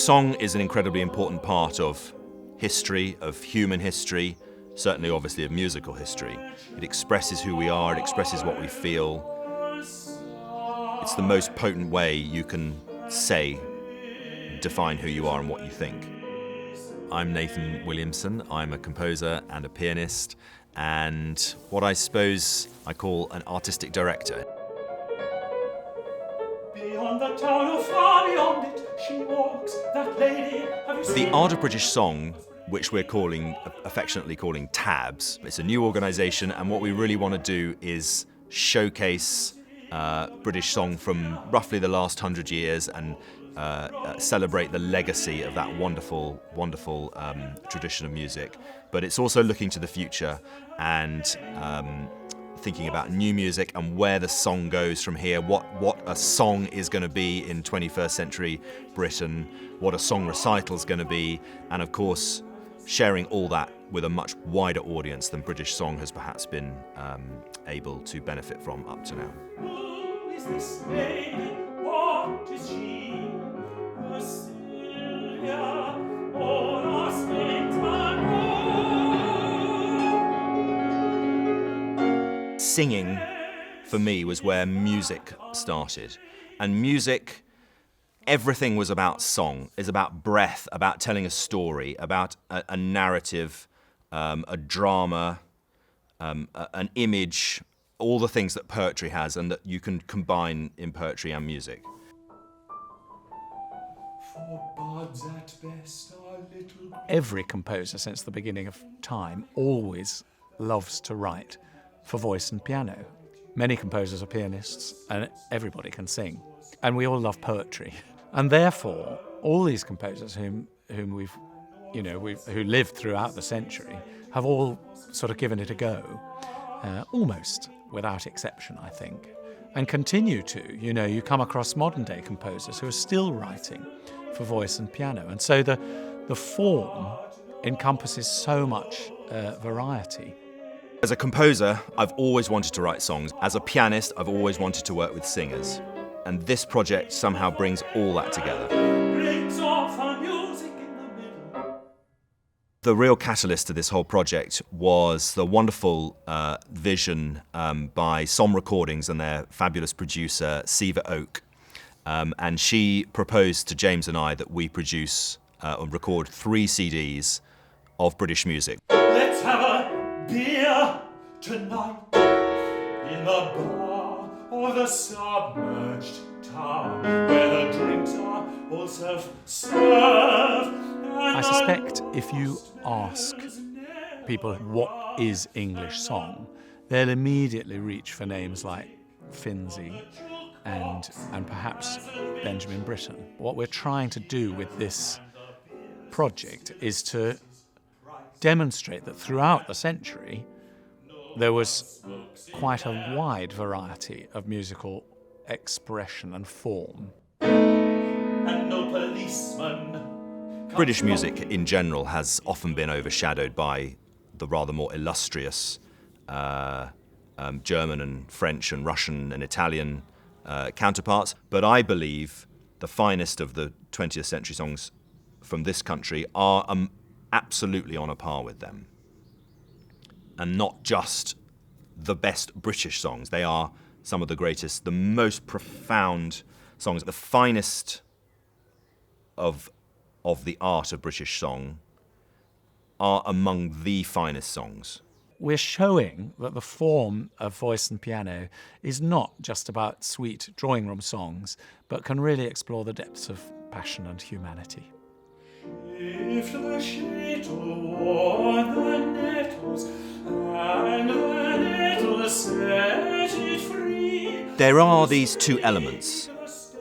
Song is an incredibly important part of history, of human history, certainly obviously of musical history. It expresses who we are, it expresses what we feel. It's the most potent way you can define who you are and what you think. I'm Nathan Williamson. I'm a composer and a pianist, and what I suppose I call an artistic director. Beyond the town, far beyond it, she walks, that lady. The Art of British Song, which we're affectionately calling TABS, it's a new organisation, and what we really want to do is showcase British song from roughly the last 100 years and celebrate the legacy of that wonderful, wonderful tradition of music. But it's also looking to the future and thinking about new music and where the song goes from here, what a song is going to be in 21st century Britain, what a song recital is going to be, and of course sharing all that with a much wider audience than British song has perhaps been able to benefit from up to now. Who is this lady? What is she? Singing, for me, was where music started. And music, everything was about song. It's about breath, about telling a story, about a narrative, a drama, an image, all the things that poetry has and that you can combine in poetry and music. Every composer since the beginning of time always loves to write for voice and piano. Many composers are pianists and everybody can sing. And we all love poetry. And therefore, all these composers who lived throughout the century have all sort of given it a go, almost without exception, I think, and continue to. You come across modern day composers who are still writing for voice and piano. And so the form encompasses so much variety. As a composer, I've always wanted to write songs. As a pianist, I've always wanted to work with singers. And this project somehow brings all that together. The real catalyst to this whole project was the wonderful vision by Som Recordings and their fabulous producer, Siva Oak. And she proposed to James and I that we produce and record 3 CDs of British music. Let's have a beer tonight in the bar or the submerged town where the drinks are all self-serve. I suspect if you ask people what is English song, they'll immediately reach for names like Finzi and perhaps Benjamin Britten. What we're trying to do with this project is to demonstrate that throughout the century there was quite a wide variety of musical expression and form. And no policeman. British music in general has often been overshadowed by the rather more illustrious German and French and Russian and Italian counterparts, but I believe the finest of the 20th century songs from this country are absolutely on a par with them. And not just the best British songs, they are some of the greatest, the most profound songs, the finest of the art of British song are among the finest songs. We're showing that the form of voice and piano is not just about sweet drawing room songs, but can really explore the depths of passion and humanity. Shift the shade toward the nettles, and the nettles set it free. There are these 2 elements,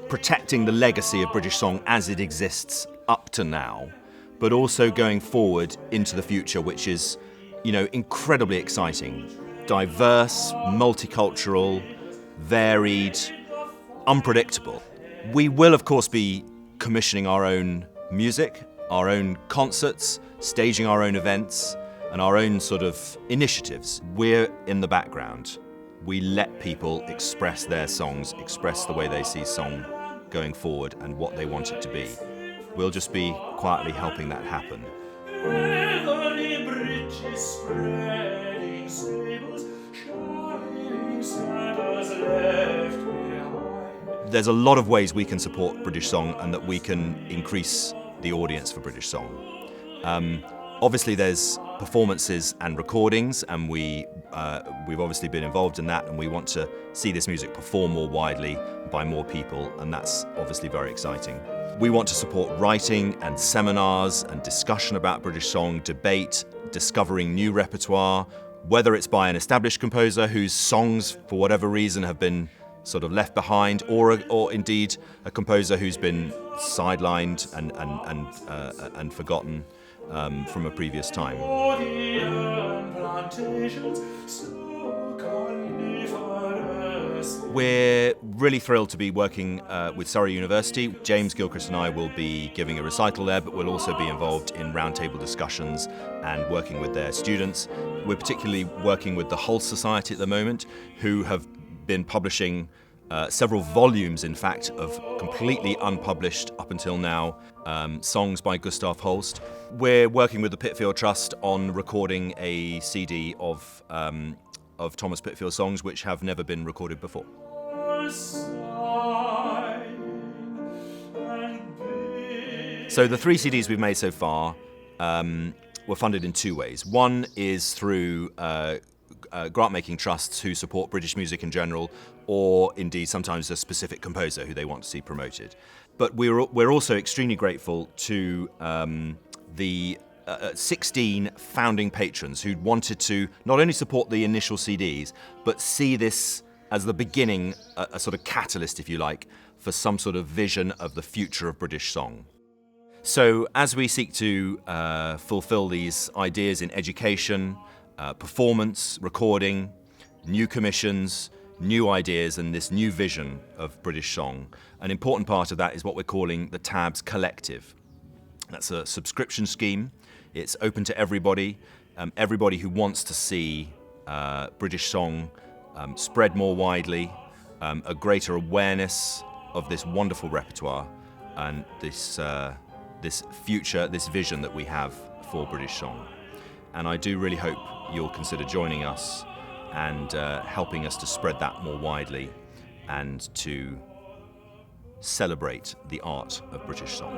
protecting the legacy of British song as it exists up to now, but also going forward into the future, which is, incredibly exciting, diverse, multicultural, varied, unpredictable. We will, of course, be commissioning our own music, our own concerts, staging our own events, and our own sort of initiatives. We're in the background. We let people express their songs, express the way they see song going forward and what they want it to be. We'll just be quietly helping that happen. Every bridge is spreading sables, shining sandals left behind. There's a lot of ways we can support British song and that we can increase the audience for British song. Obviously there's performances and recordings, and we've obviously been involved in that, and we want to see this music performed more widely by more people, and that's obviously very exciting. We want to support writing and seminars and discussion about British song, debate, discovering new repertoire, whether it's by an established composer whose songs, for whatever reason, have been sort of left behind, or indeed a composer who's been sidelined and forgotten from a previous time. We're really thrilled to be working with Surrey University. James, Gilchrist and I will be giving a recital there, but we'll also be involved in roundtable discussions and working with their students. We're particularly working with the Holst Society at the moment, who have been publishing several volumes, in fact, of completely unpublished, up until now, songs by Gustav Holst. We're working with the Pitfield Trust on recording a CD of Thomas Pitfield songs which have never been recorded before. So the 3 CDs we've made so far were funded in 2 ways. One is through grant-making trusts who support British music in general, or indeed sometimes a specific composer who they want to see promoted. But we're also extremely grateful to the 16 founding patrons who wanted to not only support the initial CDs, but see this as the beginning, a sort of catalyst, if you like, for some sort of vision of the future of British song. So as we seek to fulfill these ideas in education, performance, recording, new commissions, new ideas, and this new vision of British song, an important part of that is what we're calling the Tabs Collective. That's a subscription scheme. It's open to everybody, everybody who wants to see British song spread more widely, a greater awareness of this wonderful repertoire and this future, this vision that we have for British song. And I do really hope you'll consider joining us and helping us to spread that more widely and to celebrate the art of British song.